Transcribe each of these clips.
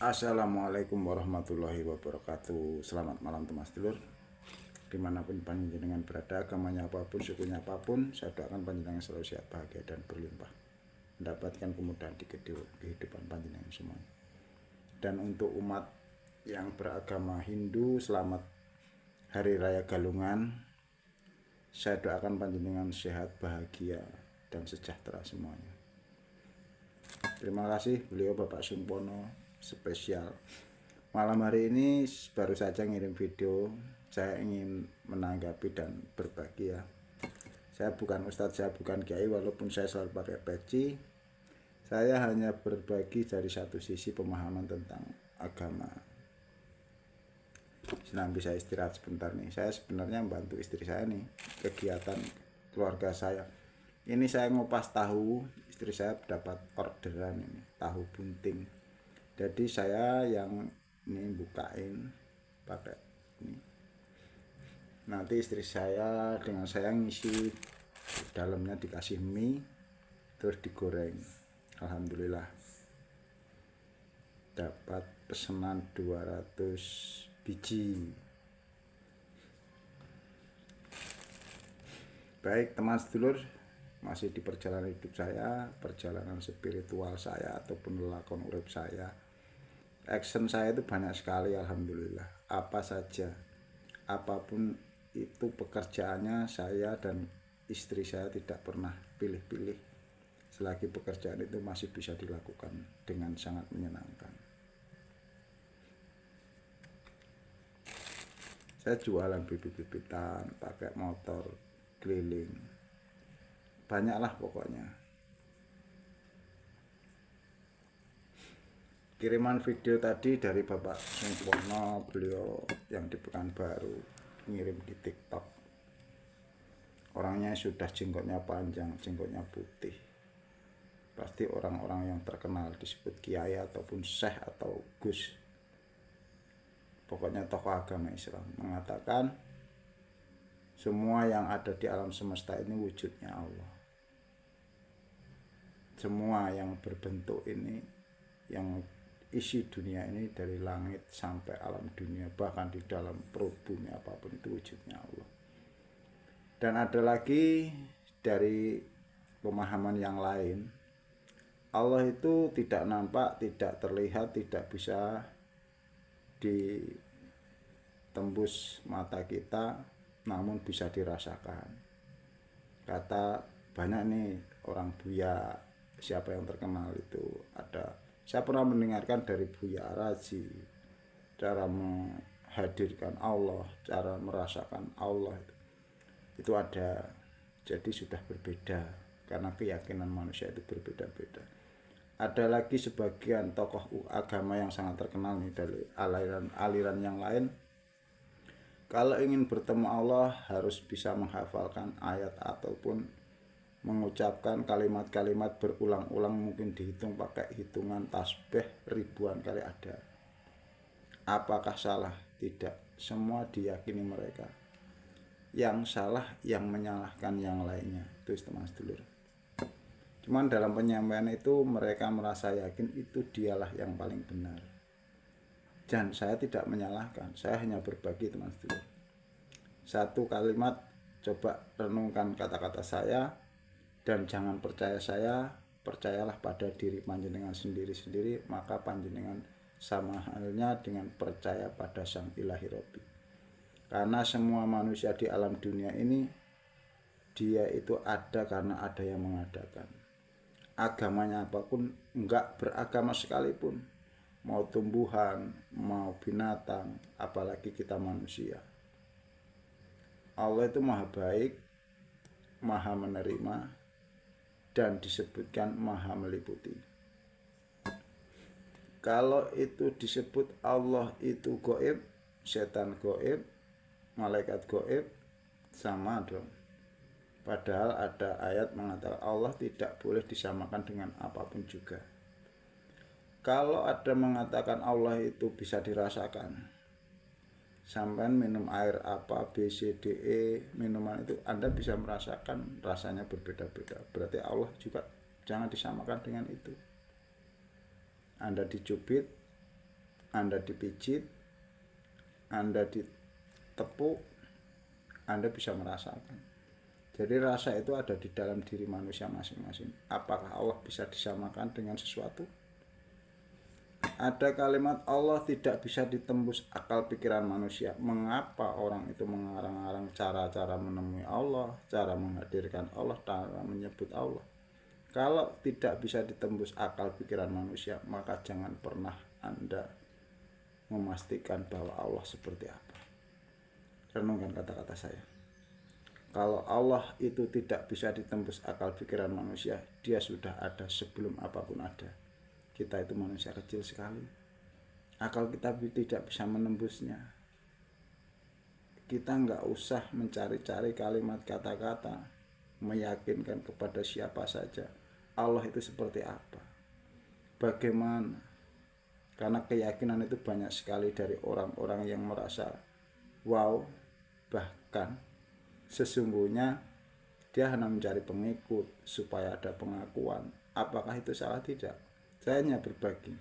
Assalamualaikum warahmatullahi wabarakatuh. Selamat malam teman sedulur, dimanapun panjenengan berada, agamanya apapun, sukunya apapun, saya doakan panjenengan selalu sehat, bahagia, dan berlimpah, mendapatkan kemudahan di kehidupan panjenengan semua. Dan untuk umat yang beragama Hindu, selamat Hari Raya Galungan. Saya doakan panjenengan sehat, bahagia, dan sejahtera semuanya. Terima kasih beliau Bapak Sumpono spesial. Malam hari ini baru saja ngirim video. Saya ingin menanggapi dan berbagi ya. Saya bukan ustadz, saya bukan kiai, walaupun saya selalu pakai peci. Saya hanya berbagi dari satu sisi pemahaman tentang agama. Senang bisa istirahat sebentar nih. Saya sebenarnya membantu istri saya nih, kegiatan keluarga saya. Ini saya ngupas tahu, istri saya dapat orderan ini, tahu bunting. Jadi saya yang ini bukain pakai ini. Nanti istri saya dengan saya ngisi, dalamnya dikasih mie, terus digoreng. Alhamdulillah dapat pesanan 200 biji. Baik teman sedulur, masih di perjalanan hidup saya, perjalanan spiritual saya ataupun lakon urip saya. Action saya itu banyak sekali, alhamdulillah. Apa saja, apapun itu pekerjaannya, saya dan istri saya tidak pernah pilih-pilih. Selagi pekerjaan itu masih bisa dilakukan dengan sangat menyenangkan. Saya jualan bibit-bibitan, pakai motor keliling, banyaklah pokoknya. Kiriman video tadi dari Bapak Sumpono, beliau yang di Pekanbaru, ngirim di TikTok. Orangnya sudah jenggotnya panjang, jenggotnya putih. Pasti orang-orang yang terkenal, disebut kiai ataupun syekh atau gus. Pokoknya tokoh agama Islam, mengatakan semua yang ada di alam semesta ini wujudnya Allah. Semua yang berbentuk ini, yang isi dunia ini dari langit sampai alam dunia, bahkan di dalam perut bumi apapun itu wujudnya Allah. Dan ada lagi dari pemahaman yang lain, Allah itu tidak nampak, tidak terlihat, tidak bisa ditembus mata kita, namun bisa dirasakan. Kata banyak nih orang Buya, siapa yang terkenal itu ada. Saya pernah mendengarkan dari Buya Araji, cara menghadirkan Allah, cara merasakan Allah itu ada. Jadi sudah berbeda karena keyakinan manusia itu berbeda-beda. Ada lagi sebagian tokoh agama yang sangat terkenal nih dari aliran yang lain. Kalau ingin bertemu Allah harus bisa menghafalkan ayat ataupun mengucapkan kalimat-kalimat berulang-ulang, mungkin dihitung pakai hitungan tasbih ribuan kali ada. Apakah salah? Tidak. Semua diyakini mereka. Yang salah yang menyalahkan yang lainnya. Itu teman sedulur. Cuman dalam penyampaian itu mereka merasa yakin itu dialah yang paling benar. Dan saya tidak menyalahkan, saya hanya berbagi teman sedulur. Satu kalimat, coba renungkan kata-kata saya, dan jangan percaya saya, percayalah pada diri panjenengan sendiri-sendiri, maka panjenengan sama halnya dengan percaya pada Sang Ilahi Robbi. Karena semua manusia di alam dunia ini, dia itu ada karena ada yang mengadakan. Agamanya apapun, enggak beragama sekalipun, mau tumbuhan, mau binatang, apalagi kita manusia. Allah itu maha baik, maha menerima, dan disebutkan maha meliputi. Kalau itu disebut Allah itu goib, setan goib, malaikat goib, sama dong. Padahal ada ayat mengatakan Allah tidak boleh disamakan dengan apapun juga. Kalau ada mengatakan Allah itu bisa dirasakan, sampai minum air apa B, C, D, E, minuman itu Anda bisa merasakan rasanya berbeda-beda. Berarti Allah juga jangan disamakan dengan itu. Anda dicubit, Anda dipijit, Anda ditepuk, Anda bisa merasakan. Jadi rasa itu ada di dalam diri manusia masing-masing. Apakah Allah bisa disamakan dengan sesuatu? Ada kalimat Allah tidak bisa ditembus akal pikiran manusia. Mengapa orang itu mengarang-arang cara-cara menemui Allah, cara menghadirkan Allah, cara menyebut Allah? Kalau tidak bisa ditembus akal pikiran manusia, maka jangan pernah Anda memastikan bahwa Allah seperti apa. Renungkan kata-kata saya. Kalau Allah itu tidak bisa ditembus akal pikiran manusia, dia sudah ada sebelum apapun ada. Kita itu manusia kecil sekali. Akal kita tidak bisa menembusnya. Kita nggak usah mencari-cari kalimat kata-kata, meyakinkan kepada siapa saja Allah itu seperti apa, bagaimana. Karena keyakinan itu banyak sekali dari orang-orang yang merasa wow, bahkan sesungguhnya dia hanya mencari pengikut supaya ada pengakuan. Apakah itu salah? Tidak. Saya hanya berbagi.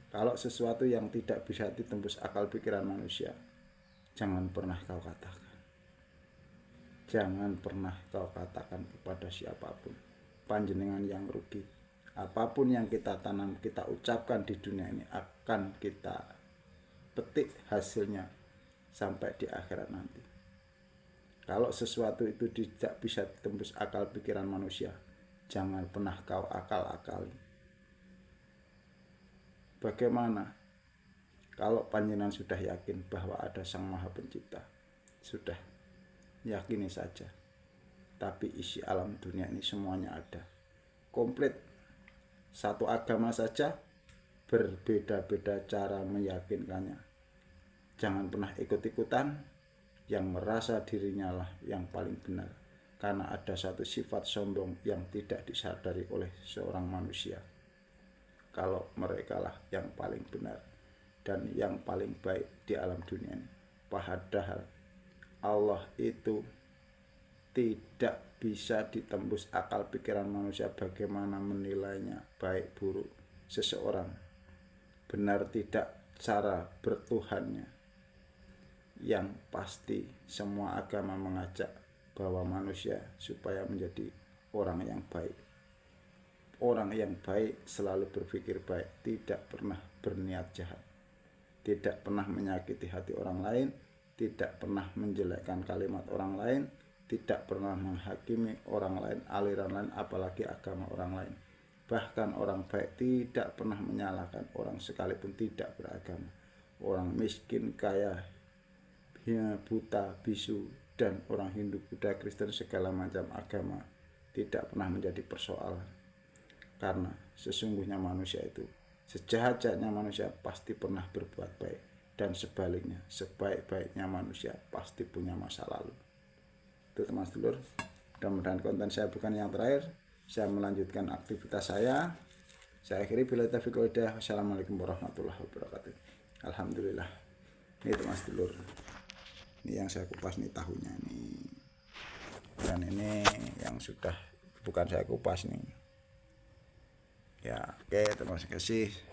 Kalau sesuatu yang tidak bisa ditembus akal pikiran manusia, jangan pernah kau katakan. Jangan pernah kau katakan kepada siapapun. Panjenengan yang rugi. Apapun yang kita tanam, kita ucapkan di dunia ini akan kita petik hasilnya sampai di akhirat nanti. Kalau sesuatu itu tidak bisa ditembus akal pikiran manusia, jangan pernah kau akal-akali. Bagaimana kalau panjenengan sudah yakin bahwa ada Sang Maha Pencipta? Sudah, yakini saja. Tapi isi alam dunia ini semuanya ada, komplit. Satu agama saja berbeda-beda cara meyakinkannya. Jangan pernah ikut-ikutan yang merasa dirinya lah yang paling benar, karena ada satu sifat sombong yang tidak disadari oleh seorang manusia. Kalau mereka lah yang paling benar dan yang paling baik di alam dunia ini. Padahal Allah itu tidak bisa ditembus akal pikiran manusia bagaimana menilainya baik buruk seseorang, benar tidak cara bertuhannya. Yang pasti semua agama mengajak bahwa manusia supaya menjadi orang yang baik. Orang yang baik selalu berpikir baik, tidak pernah berniat jahat, tidak pernah menyakiti hati orang lain, tidak pernah menjelekkan kalimat orang lain, tidak pernah menghakimi orang lain, aliran lain, apalagi agama orang lain. Bahkan orang baik tidak pernah menyalahkan orang sekalipun tidak beragama. Orang miskin, kaya, buta, bisu, dan orang Hindu, Buddha, Kristen, segala macam agama tidak pernah menjadi persoalan. Karena sesungguhnya manusia itu, sejahat-jahatnya manusia pasti pernah berbuat baik, dan sebaliknya, sebaik-baiknya manusia pasti punya masa lalu. Itu teman sedulur, mudah-mudahan konten saya bukan yang terakhir. Saya melanjutkan aktivitas saya. Saya akhiri bila taufiq wal hidayah. Wassalamualaikum warahmatullahi wabarakatuh. Alhamdulillah. Ini teman sedulur, ini yang saya kupas nih tahunya nih, dan ini yang sudah bukan saya kupas nih ya. Oke, terima kasih.